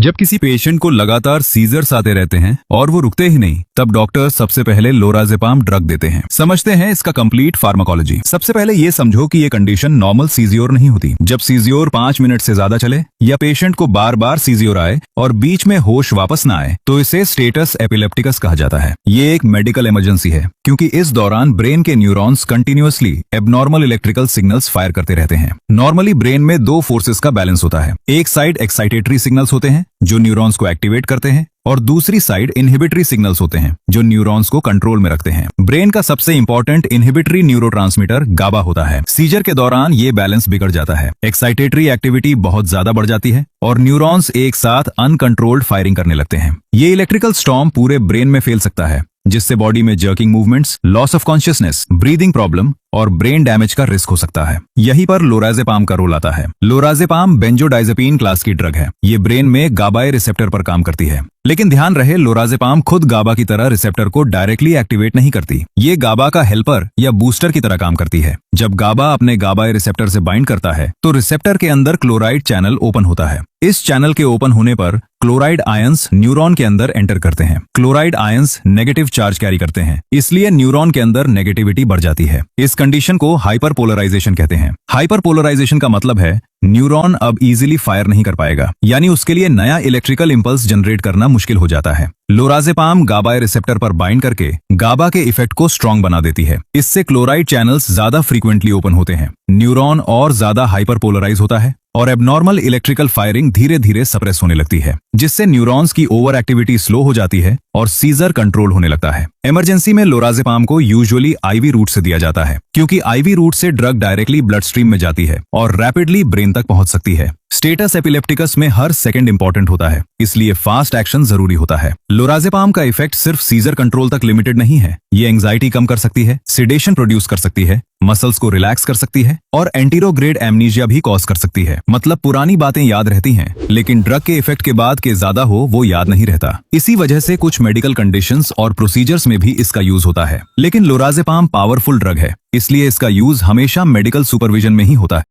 जब किसी पेशेंट को लगातार सीजर्स आते रहते हैं और वो रुकते ही नहीं, तब डॉक्टर सबसे पहले लोराज़ेपाम ड्रग देते हैं। समझते हैं इसका कंप्लीट फार्माकोलॉजी। सबसे पहले ये समझो कि ये कंडीशन नॉर्मल सीजियोर नहीं होती। जब सीजियोर 5 मिनट से ज्यादा चले या पेशेंट को बार बार सीजियोर आए और बीच में होश वापस ना आए, तो इसे स्टेटस एपिलेप्टिकस कहा जाता है। ये एक मेडिकल इमरजेंसी है, क्योंकि इस दौरान ब्रेन के neurons continuously abnormal electrical signals fire करते रहते हैं। नॉर्मली ब्रेन में दो फोर्सेस का बैलेंस होता है। एक साइड एक्साइटेटरी सिग्नल्स होते हैं जो न्यूरॉन्स को एक्टिवेट करते हैं, और दूसरी साइड इनहिबिटरी सिग्नल्स होते हैं जो न्यूरॉन्स को कंट्रोल में रखते हैं। ब्रेन का सबसे इंपॉर्टेंट इनहिबिटरी न्यूरोट्रांसमीटर गाबा होता है। सीजर के दौरान ये बैलेंस बिगड़ जाता है, एक्साइटेटरी एक्टिविटी बहुत ज्यादा बढ़ जाती है और न्यूरॉन्स एक साथ अनकंट्रोल्ड फायरिंग करने लगते हैं। ये इलेक्ट्रिकल स्टॉर्म पूरे ब्रेन में फैल सकता है, जिससे बॉडी में jerking movements, loss of consciousness, breathing problem और ब्रेन डैमेज का रिस्क हो सकता है। यहीं पर लोराज़ेपाम का रोल आता है। लोराज़ेपाम बेंजोडाइज़ेपिन क्लास की ड्रग है। ये ब्रेन में गाबाए रिसेप्टर पर काम करती है, लेकिन ध्यान रहे लोराज़ेपाम खुद गाबा की तरह रिसेप्टर को डायरेक्टली एक्टिवेट नहीं करती। ये गाबा का हेल्पर या बूस्टर की तरह काम करती है। जब गाबा अपने गाबाए रिसेप्टर से बाइंड करता है, तो रिसेप्टर के अंदर क्लोराइड चैनल ओपन होता है। इस चैनल के ओपन होने पर क्लोराइड आयंस न्यूरॉन के अंदर एंटर करते हैं। Chloride ions negative charge carry करते हैं, इसलिए न्यूरॉन के अंदर नेगेटिविटी बढ़ जाती है। इस कंडीशन को हाइपरपोलराइजेशन कहते हैं। हाइपरपोलराइजेशन का मतलब है न्यूरॉन अब इजीली फायर नहीं कर पाएगा, यानी उसके लिए नया इलेक्ट्रिकल इंपल्स जनरेट करना मुश्किल हो जाता है। लोराज़ेपाम गाबाए रिसेप्टर पर बाइंड करके गाबा के इफेक्ट को स्ट्रॉन्ग बना देती है। इससे क्लोराइड चैनल्स ज्यादा फ्रीक्वेंटली ओपन होते हैं, न्यूरॉन और ज्यादा हाइपरपोलराइज होता है और एबनॉर्मल इलेक्ट्रिकल फायरिंग धीरे धीरे सप्रेस होने लगती है, जिससे न्यूरॉन्स की ओवर एक्टिविटी स्लो हो जाती है और सीजर कंट्रोल होने लगता है। इमरजेंसी में लोराज़ेपाम को यूजुअली आईवी रूट से दिया जाता है, क्योंकि आईवी रूट से ड्रग डायरेक्टली ब्लड स्ट्रीम में जाती है और रैपिडली ब्रेन तक पहुंच सकती है। स्टेटस एपिलेप्टिकस में हर सेकंड इंपॉर्टेंट होता है, इसलिए फास्ट एक्शन जरूरी होता है। लोराज़ेपाम का इफेक्ट सिर्फ सीजर कंट्रोल तक लिमिटेड नहीं है। ये एंजाइटी कम कर सकती है, सिडेशन प्रोड्यूस कर सकती है, मसल्स को रिलैक्स कर सकती है और एंटीरोग्रेड एमनीजिया भी कॉज कर सकती है। मतलब पुरानी बातें याद रहती हैं, लेकिन ड्रग के इफेक्ट के बाद के ज्यादा हो वो याद नहीं रहता। इसी वजह से कुछ मेडिकल कंडीशंस और प्रोसीजर्स में भी इसका यूज होता है। लेकिन लोराज़ेपाम पावरफुल ड्रग है, इसलिए इसका यूज हमेशा मेडिकल सुपरविजन में ही होता है।